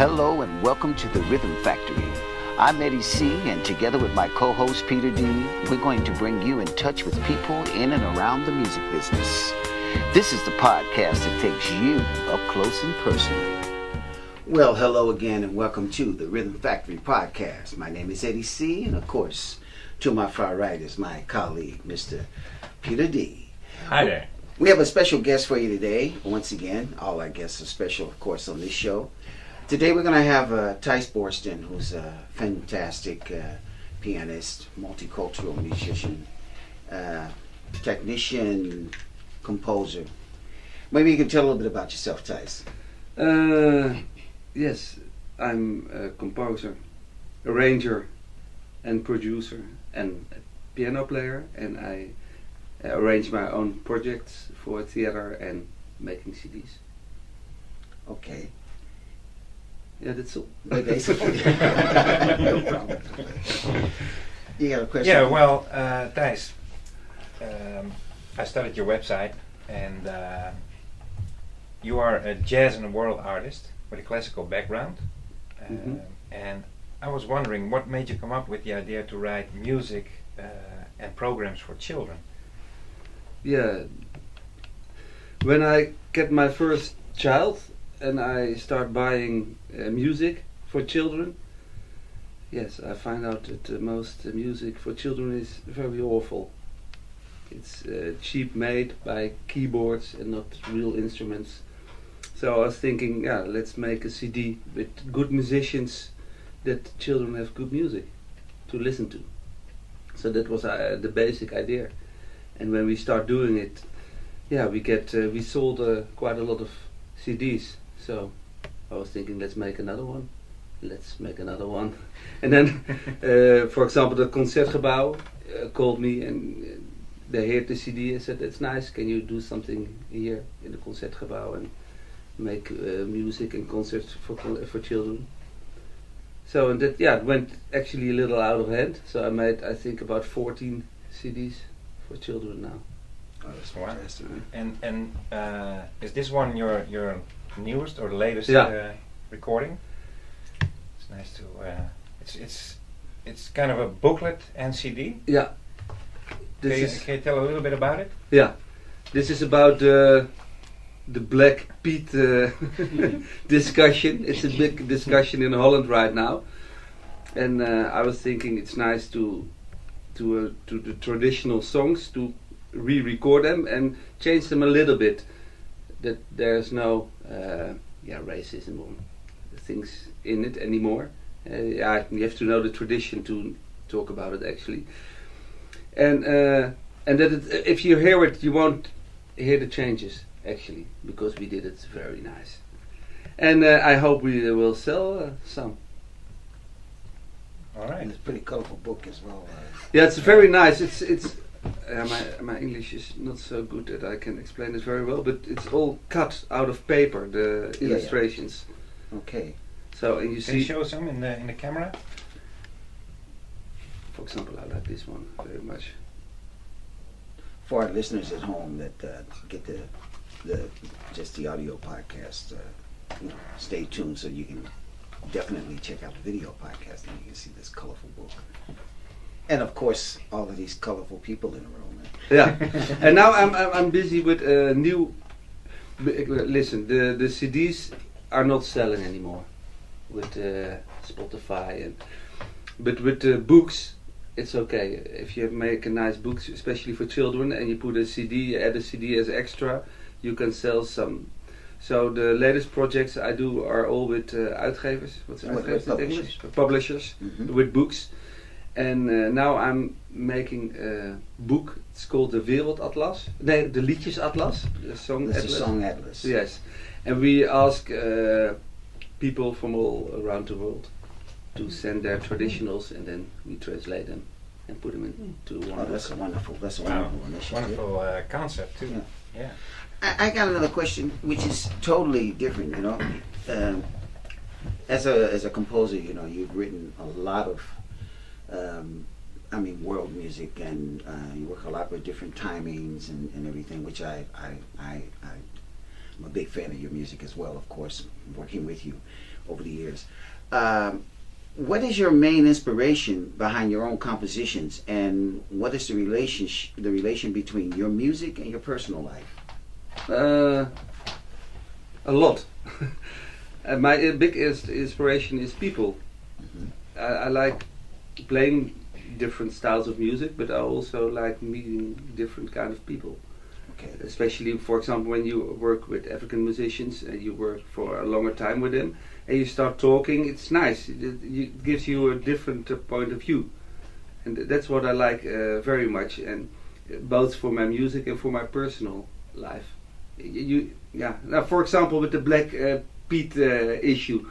Hello and welcome to the Rhythm Factory. I'm Eddie C, and together with my co-host Peter D, we're going to bring you in touch with people in and around the music business. This is the podcast that takes you up close and personal. Well, hello again and welcome to the Rhythm Factory podcast. My name is Eddie C, and of course, to my far right is my colleague, Mr. Peter D. Hi there. We have a special guest for you today. Once again, all our guests are special, of course, on this show. Today we're going to have Thijs Borsten, who's a fantastic pianist, multicultural musician, technician, composer. Maybe you can tell a little bit about yourself, Thijs. Yes, I'm a composer, arranger, and producer, and a piano player, and I arrange my own projects for theater and making CDs. Okay. Yeah, that's all. Basically. No problem. You got a question? Yeah, well, Thijs, I studied your website, and you are a jazz and world artist with a classical background. And I was wondering, what made you come up with the idea to write music and programs for children? Yeah, when I get my first child and I start buying music for children, yes, I find out that most music for children is very awful. It's cheap made by keyboards and not real instruments. So I was thinking, yeah, let's make a CD with good musicians that children have good music to listen to. So that was the basic idea. And when we start doing it, yeah, we sold quite a lot of CDs. So I was thinking, let's make another one. And then, for example, the Concertgebouw called me and they heard the CD and said, "It's nice. Can you do something here in the Concertgebouw and make music and concerts for children?" So and that, yeah, it went actually a little out of hand. So I made, I think, about 14 CDs for children now. Oh, that's fantastic. And is this one your newest or the latest recording? It's nice to. It's kind of a booklet and CD. Yeah. Can you tell a little bit about it? Yeah, this is about the Black Pete discussion. It's a big discussion in Holland right now, and I was thinking it's nice to the traditional songs to re-record them and change them a little bit. That there's no racism or things in it anymore. You have to know the tradition to talk about it actually. And that if you hear it, you won't hear the changes actually, because we did it very nice. And I hope we will sell some. All right. And it's a pretty colorful book as well. Yeah, it's very nice. It's my English is not so good that I can explain it very well, but it's all cut out of paper, the illustrations. Yeah. Okay. So and you Can you see, show some in the camera? for example, I like this one very much. For our listeners at home that get just the audio podcast, stay tuned so you can definitely check out the video podcast and you can see this colorful book. And of course, all of these colorful people in the room. Yeah, and now I'm busy with a new. Listen, the CDs are not selling anymore with Spotify, but with the books, it's okay. If you make a nice book, especially for children, and you put a CD, you add a CD as extra, you can sell some. So the latest projects I do are all with uitgevers. What's uitgevers in English? Publishers, with books. And now I'm making a book. It's called the Wereldatlas. Nee, the Liedjesatlas. The Song Atlas. The Song Atlas. Yes. And we ask people from all around the world to send their traditionals, and then we translate them and put them into one. Oh, that's a wonderful initiative. Wonderful concept too. Yeah. I got another question, which is totally different. As a composer, you've written a lot of, world music, and you work a lot with different timings and everything, which I I'm a big fan of your music as well, of course, working with you over the years. What is your main inspiration behind your own compositions, and what is the relation between your music and your personal life? A lot. My biggest inspiration is people. I like playing different styles of music, but I also like meeting different kind of people. Okay. Especially, for example, when you work with African musicians and you work for a longer time with them, and you start talking, it's nice. It gives you a different point of view, and that's what I like very much. And both for my music and for my personal life. Now, for example, with the Black Pete issue,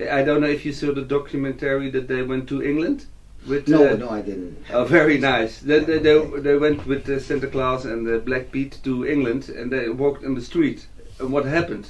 I don't know if you saw the documentary that they went to England. With, no, I didn't. Oh, very nice. They went with Santa Claus and Black Pete to England, and they walked on the street. And what happened?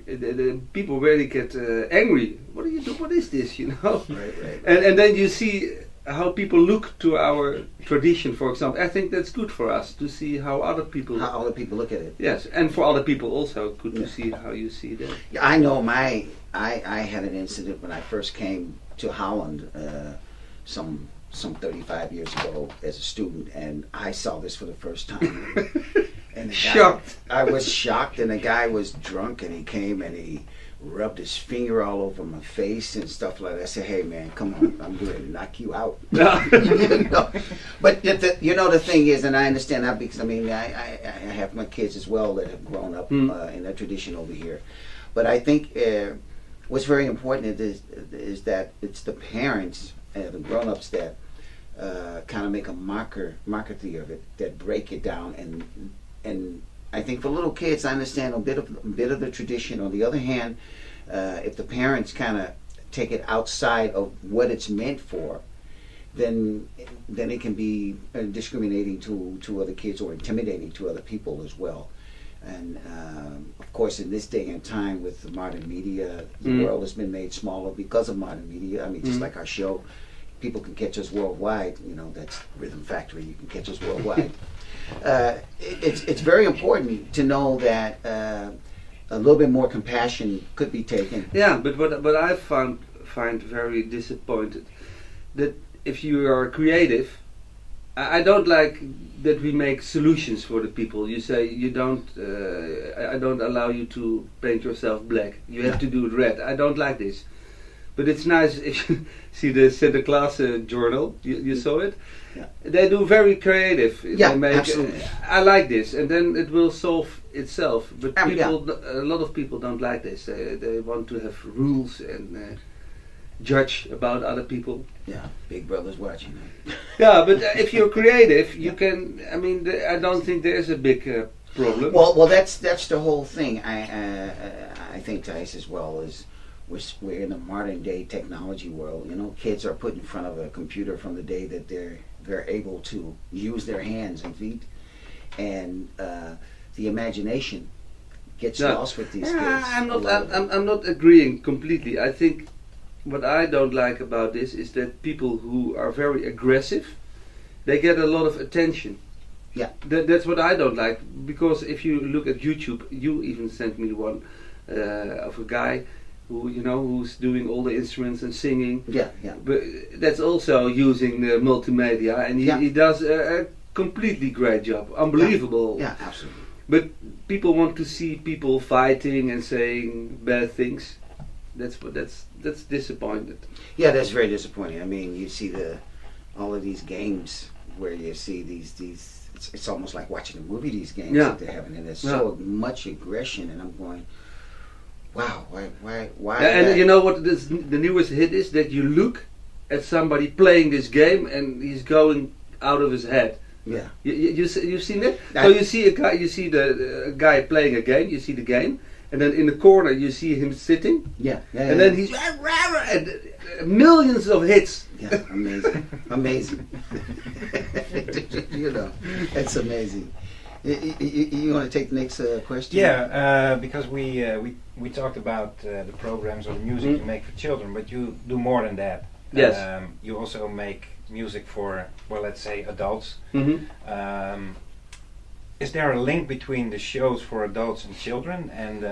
The people really get angry. What do you do? What is this? You know. Right. And then you see how people look to our tradition. For example, I think that's good for us to see how other people look at it. Yes, and for other people also good to see how you see that. Yeah, I know. I had an incident when I first came to Holland. Some 35 years ago as a student, and I saw this for the first time. And shocked. I was shocked, and the guy was drunk, and he came and he rubbed his finger all over my face and stuff like that. I said, "Hey man, come on, I'm going to knock you out." You know? But the thing is, and I understand that because I have my kids as well that have grown up in that tradition over here. But I think what's very important is that it's the parents, the grown-ups, that kind of make a mockery of it, that break it down, and I think for little kids, I understand a bit of the tradition. On the other hand, if the parents kind of take it outside of what it's meant for, then it can be discriminating to other kids or intimidating to other people as well. And of course, in this day and time with the modern media, the world has been made smaller because of modern media. I mean, just like our show, people can catch us worldwide. You know, that's Rhythm Factory. You can catch us worldwide. It's very important to know that a little bit more compassion could be taken. Yeah, but what I find very disappointed, that if you are creative, I don't like that we make solutions for the people. You say you don't. I don't allow you to paint yourself black. You have to do it red. I don't like this. But it's nice if you see the Santa Claus journal. You saw it. Yeah. They do very creative. Yeah, they make, absolutely. I like this, and then it will solve itself. But people, yeah. A lot of people don't like this. They want to have rules and judge about other people. Yeah, Big Brother's watching. Yeah, but if you're creative, you can. I mean, I don't think there's a big problem. Well, that's the whole thing. I think, Thijs, as well, is we're in a modern day technology world. You know, kids are put in front of a computer from the day that they're able to use their hands and feet, and the imagination gets lost with these kids. I'm not agreeing completely. I think what I don't like about this is that people who are very aggressive, they get a lot of attention. Yeah, that's what I don't like, because if you look at YouTube, you even sent me one of a guy who's doing all the instruments and singing. Yeah. But that's also using the multimedia, and he does a completely great job, unbelievable. Yeah, absolutely. But people want to see people fighting and saying bad things. That's disappointed. Yeah, that's very disappointing. I mean, you see all of these games where you see these. It's almost like watching a movie. These games that they're having, and there's so much aggression, and I'm going, wow, why? And you know what the newest hit is? That you look at somebody playing this game and he's going out of his head. Yeah. You've seen it? So you see a guy, you see the guy playing a game, you see the game, and then in the corner you see him sitting. Yeah. And then he's and millions of hits. Yeah, amazing. You know, it's amazing. You want to take the next question? Yeah, because we talked about the programs or the music you make for children, but you do more than that. Yes. You also make music for, well, let's say adults. is there a link between the shows for adults and children, and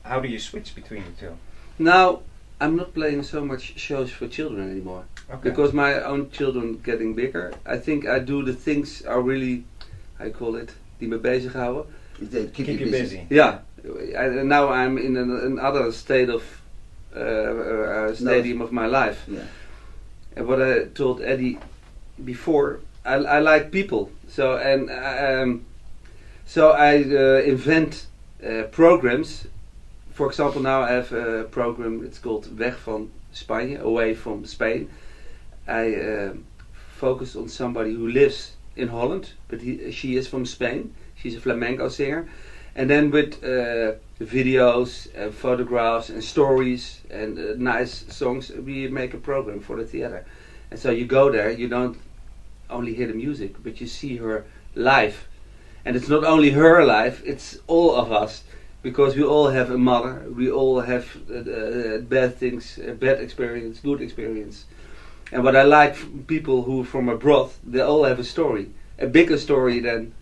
how do you switch between the two? Now, I'm not playing so much shows for children anymore. Okay. Because my own children getting bigger. I think I do the things are really, I call it, die me bezighouden. Keep you busy. Yeah. Now I'm in another state of stadium of my life. Yeah. And what I told Eddie before, I like people. So I invent programs. For example, now I have a program. It's called Weg van Spanje, away from Spain. I focus on somebody who lives in Holland, but she is from Spain. She's a flamenco singer. And then with videos and photographs and stories and nice songs, we make a program for the theater. And so you go there, you don't only hear the music, but you see her live. And it's not only her life, it's all of us. Because we all have a mother, we all have bad things, bad experience, good experience. And what I like from people who from abroad, they all have a story. A bigger story than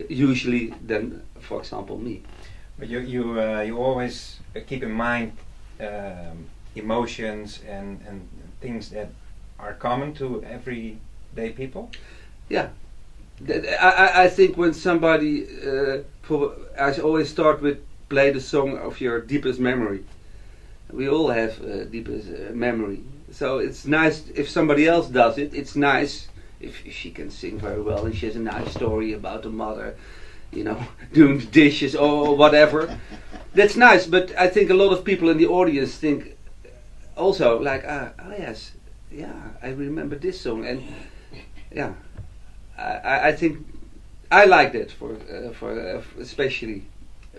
usually than, for example, me. But you always keep in mind emotions and things that are common to everyday people? Yeah. I think when somebody, I always start with play the song of your deepest memory. We all have deepest memory. So it's nice if somebody else does it. It's nice if she can sing very well and she has a nice story about the mother, you know, doing the dishes or whatever. That's nice, but I think a lot of people in the audience think also like, oh yes, yeah, I remember this song, and yeah, I think I like that for especially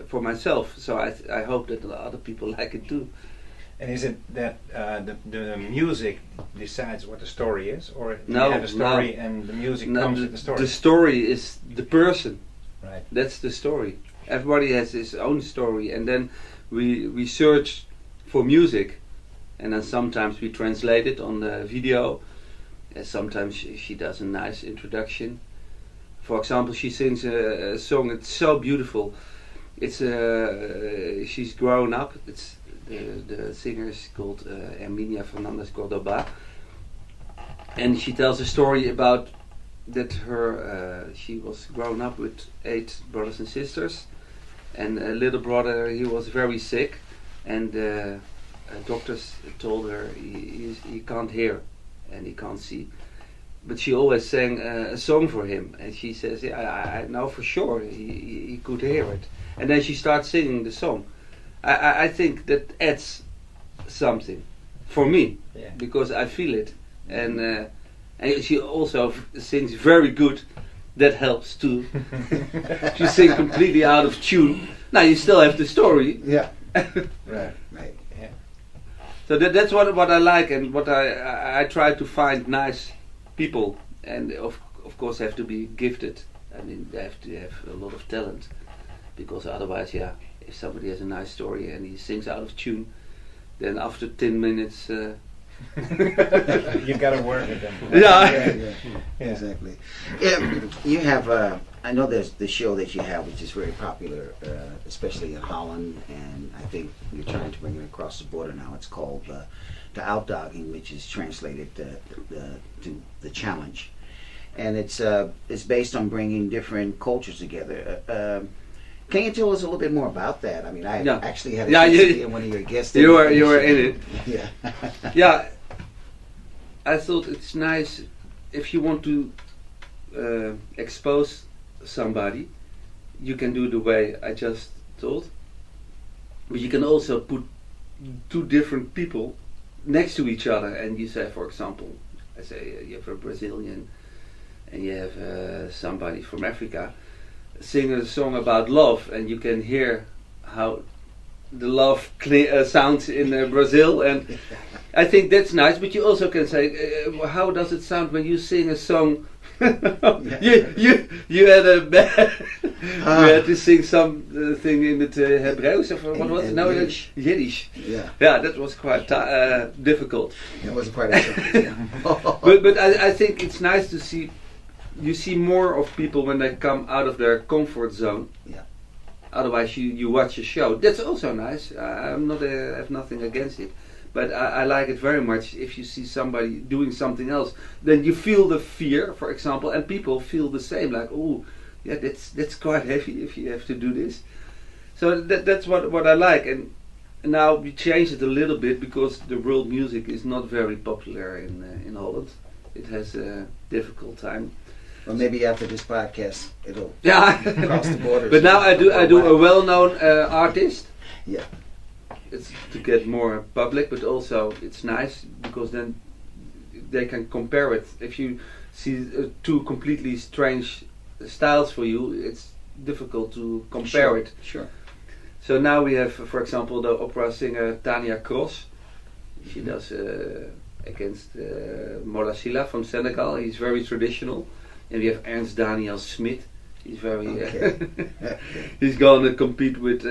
for myself. So I hope that other people like it too. And is it that the music decides what the story is, or do No, you have a story no. and the music No, comes with the story? The story is the person. Right. That's the story. Everybody has his own story, and then we search for music, and then sometimes we translate it on the video. And sometimes she does a nice introduction. For example, she sings a song. It's so beautiful. It's she's grown up. It's the singer is called Herminia Fernandez Cordoba, and she tells a story about that she was grown up with 8 brothers and sisters, and a little brother, he was very sick, and doctors told her he can't hear and he can't see, but she always sang a song for him, and she says, yeah, I know for sure he could hear it, and then she starts singing the song. I think that adds something for me, Yeah. because I feel it, and she also sings very good. That helps too. She sings completely out of tune. Now you still have the story. Yeah. Right. Right. Yeah. So that's what I like, and what I try to find nice people, and of course have to be gifted. I mean, they have to have a lot of talent, because otherwise, yeah, if somebody has a nice story and he sings out of tune, then after 10 minutes. You gotta work with them. Yeah. Exactly. Yeah, you have. I know there's the show that you have, which is very popular, especially in Holland, and I think you're trying to bring it across the border now. It's called the Outdogging, which is translated to the challenge, and it's based on bringing different cultures together. Can you tell us a little bit more about that? I mean, I actually had a chance to be one of your guests. You were in it. Yeah. Yeah. I thought it's nice if you want to expose somebody, you can do the way I just told. But you can also put 2 different people next to each other, and you say, for example, I say you have a Brazilian and you have somebody from Africa. Sing a song about love, and you can hear how the love sounds in Brazil, and I think that's nice. But you also can say, how does it sound when you sing a song? you had you had to sing something in it Hebrews, or what was it? No, Yiddish. Yiddish. Yeah, that was quite difficult. it wasn't quite as simple. But I think it's nice to see you see more of people when they come out of their comfort zone. Yeah. Otherwise, you watch a show. That's also nice. I'm not. I have nothing against it, but I like it very much. If you see somebody doing something else, then you feel the fear, for example, and people feel the same. Like, oh, yeah, that's quite heavy if you have to do this. So that's what I like. And now we changed it a little bit because the world music is not very popular in Holland. It has a difficult time. Well, maybe after this podcast, it'll Yeah, cross the borders. but now I do a well-known artist. Yeah. It's to get more public, but also it's nice because then they can compare it. If you see two completely strange styles for you, it's difficult to compare it. Sure. So now we have, for example, the opera singer Tania Cross. She does against Morasila from Senegal. He's very traditional. And we have Ernst Daniel Smit. He's very. He's going to compete with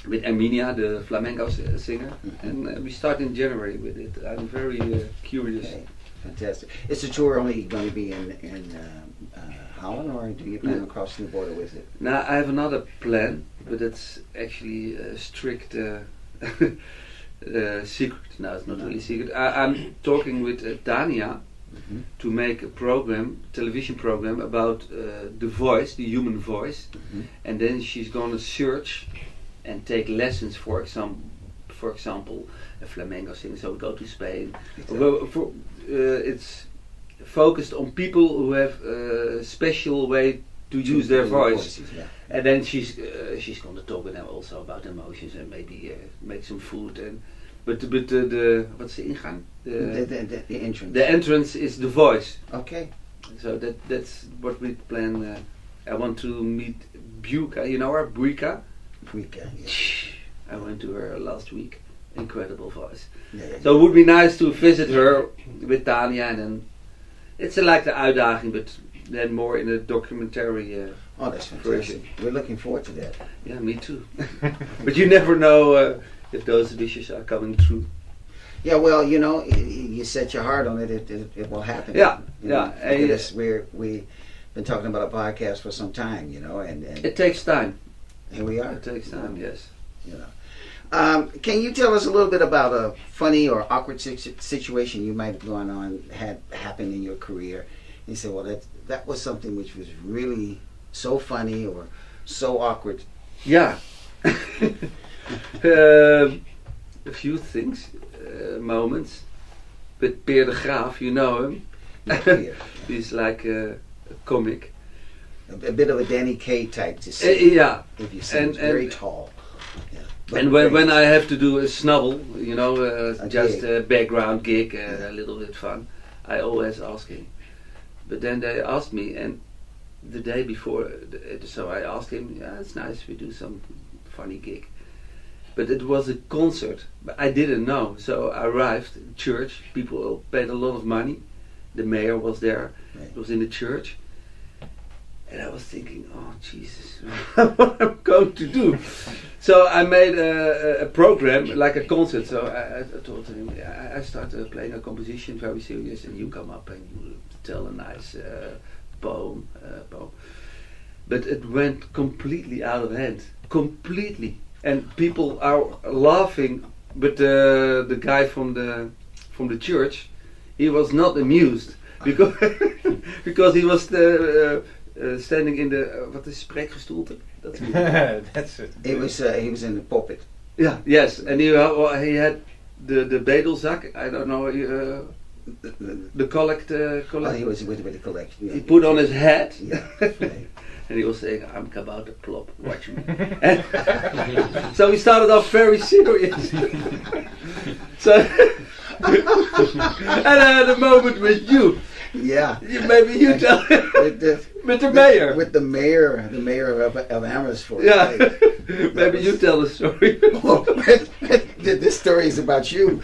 Erminia, the flamenco singer. And we start in January with it. I'm very curious. Okay. Fantastic. Is the tour only going to be in Holland, or do you plan on crossing the border with it? Now I have another plan, but it's actually a strict secret. No, it's not really secret. I'm talking with Tania to make a television program about the voice, the human voice, and then she's going to search and take lessons. For example, a flamenco singer. So we go to Spain. It's focused on people who have a special way to use their voice. Voices, yeah. And then she's going to talk with them also about emotions and maybe make some food. But the what's the ingang? The entrance. The entrance is the voice. Okay. So that's what we plan. I want to meet Buka. You know her, Buika? Buika, yeah. I went to her last week. Incredible voice. Yeah. So it would be nice to visit her with Tania, and then it's like the uitdaging, but then more in a documentary. Oh, that's fantastic. Version. We're looking forward to that. Yeah, me too. But you never know if those wishes are coming true. Yeah, well, you set your heart on it, it will happen. Yeah, Look at us, we've been talking about a podcast for some time, and it takes time. Here we are. It takes time, yes. Can you tell us a little bit about a funny or awkward situation you might have had happen in your career? You say, well, that was something which was really so funny or so awkward. Yeah. A few things, moments. But Peer de Graaf, you know him. Yeah. He's like a comic. A bit of a Danny Kaye type to see. Yeah. If you say he's very tall. Yeah. And when I have to do a snubble, just gig. a background gig, a little bit fun, I always ask him. But then they asked me, and the day before, so I asked him, yeah, it's nice, we do some funny gig. But it was a concert, but I didn't know. So I arrived at church, people paid a lot of money, the mayor was there, it was in the church. And I was thinking, oh Jesus, what am I going to do? So I made a program, like a concert. So I told him, I started playing a composition, very serious, and you come up and you tell a nice poem. But it went completely out of hand, completely. And people are laughing, but the guy from the church, he was not amused because because he was standing in the wat is spreekgestoelte? That's it. He was in the pulpit. Yeah, yes, and he had the bedelzak. I don't know the collect. Oh, he was with the collection. Yeah. He put on his head. Yeah. And he was saying, "I'm about to plop. Watch me." And so he started off very serious. So and I had a moment with you. Yeah. Maybe you tell him. With the mayor. With the mayor of Amersfoort. Yeah. Right. Maybe you tell the story. Oh, this story is about you.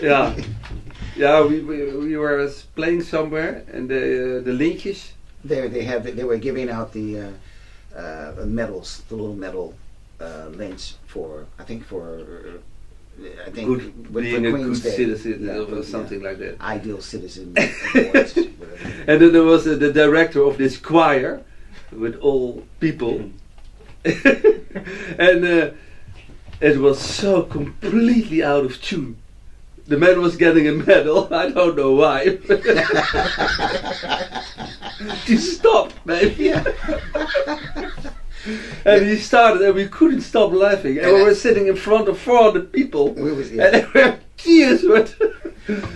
Yeah. Yeah, we were playing somewhere, and the lintjes. They were giving out the medals, the little medal lynch for I think good, being a good citizen or something like that. Ideal citizen. Awards, and then there was the director of this choir with all people, and it was so completely out of tune. The man was getting a medal. I don't know why. He stopped, maybe. And he started, and we couldn't stop laughing. And we were sitting in front of 400 people, and there were tears.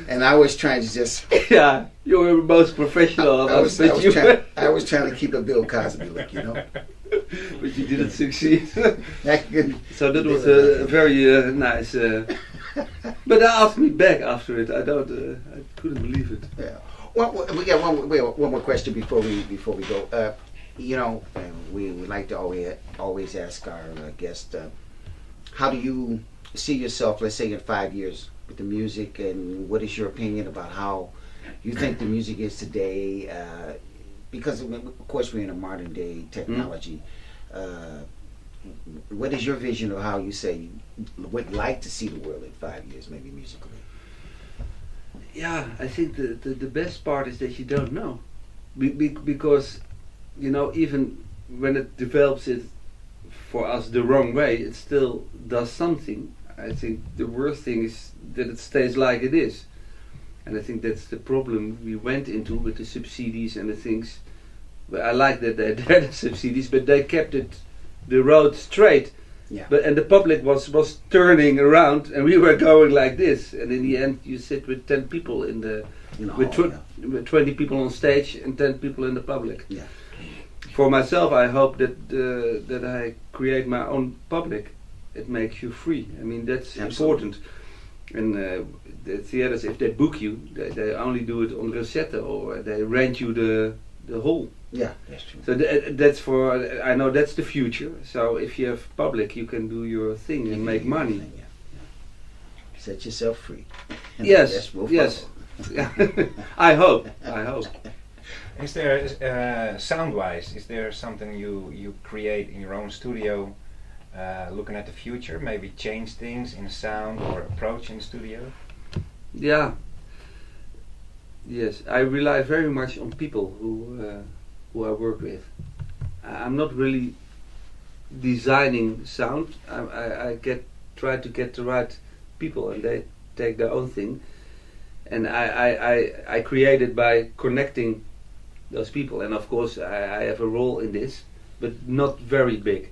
And I was trying to just. Yeah, you were the most professional of us. I was trying to keep a Bill Cosby look, you know. But you didn't succeed. So that was a very nice. But they asked me back after it. I couldn't believe it. Yeah. Well, we got one more question before we go. You know, we like to always ask our guests, how do you see yourself, let's say, in 5 years with the music, and what is your opinion about how you think the music is today? Because of course we're in a modern day technology. What is your vision of how you say would like to see the world in 5 years, maybe musically? Yeah, I think the best part is that you don't know, because you know, even when it develops it for us the wrong way, it still does something. I think the worst thing is that it stays like it is, and I think that's the problem we went into with the subsidies and the things. But I like that they had the subsidies, but they kept the road straight. Yeah. And the public was turning around, and we were going like this. And in the end, you sit with 10 people with 20 people on stage and 10 people in the public. Yeah. For myself, I hope that I create my own public. It makes you free. I mean, that's important. And the theaters, if they book you, they only do it on recette, or they rent you the hall. Yeah, that's true. So that's I know that's the future. So if you have public, you can do your thing and make money. Yeah. Set yourself free. Yes. I hope. Is there, sound-wise, is there something you create in your own studio, looking at the future, maybe change things in sound or approach in the studio? Yeah. Yes, I rely very much on people who I work with. I'm not really designing sound. I try to get the right people, and they take their own thing. And I create it by connecting those people, and of course I have a role in this, but not very big.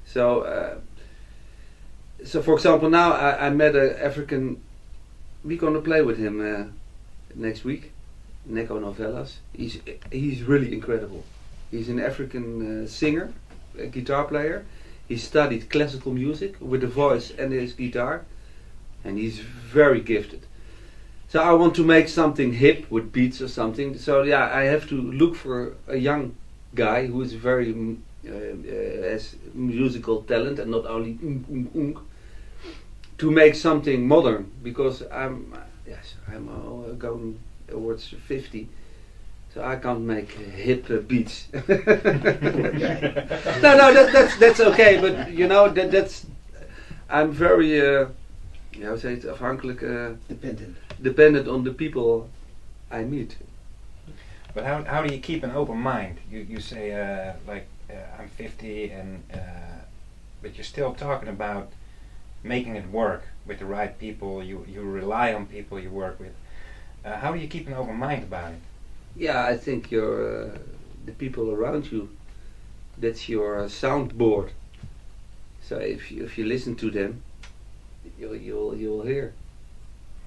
So for example, now I met an African. We're gonna play with him next week, Neko Novellas. He's really incredible. He's an African singer, a guitar player. He studied classical music with the voice and his guitar, and he's very gifted. So I want to make something hip with beats or something. So yeah, I have to look for a young guy who is very has musical talent and not only to make something modern, because I'm going towards 50, so I can't make hip beats. No, that's okay, but you know that's I'm very how say it, afhankelijk, dependent on the people I meet. But how do you keep an open mind? You say I'm 50 and but you're still talking about making it work with the right people. You rely on people you work with. How do you keep an open mind about it? Yeah, I think the people around you, that's your soundboard. So if you listen to them, you'll hear.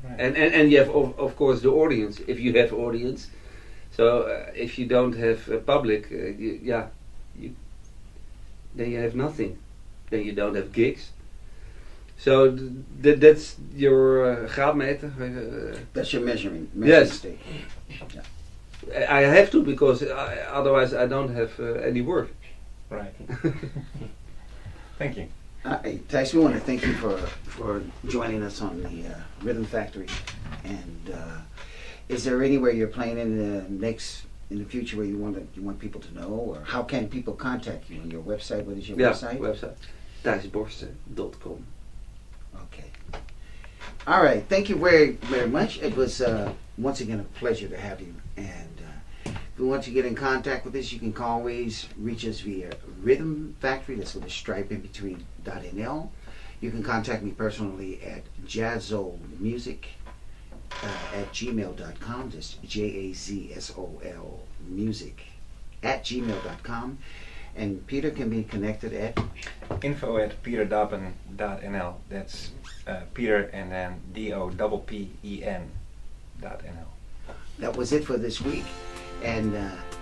Right. And you have of course the audience, if you have audience. So if you don't have a public, then you have nothing. Then you don't have gigs. So that's your graadmeter. That's your measuring stick. Yeah. I have to, because otherwise I don't have any work. Right. Thank you. Hey, Thijs, we want to thank you for joining us on the Rhythm Factory. And is there anywhere you're playing in the future where you want people to know, or how can people contact you on your website? What is your website? Website thijsborsten.com. All right. Thank you very, very much. It was once again a pleasure to have you. And if you want to get in contact with us, you can always reach us via Rhythm Factory. That's with a stripe in between .nl. You can contact me personally at jazzolmusic at gmail.com. Just JAZSOL music at gmail.com. And Peter can be connected at info@peterdoppen.nl. That's Peter and then DOPPEN.nl. That was it for this week. And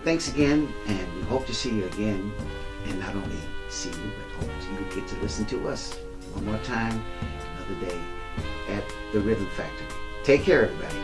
thanks again, and we hope to see you again. And not only see you, but hope you get to listen to us one more time, another day at the Rhythm Factory. Take care, everybody.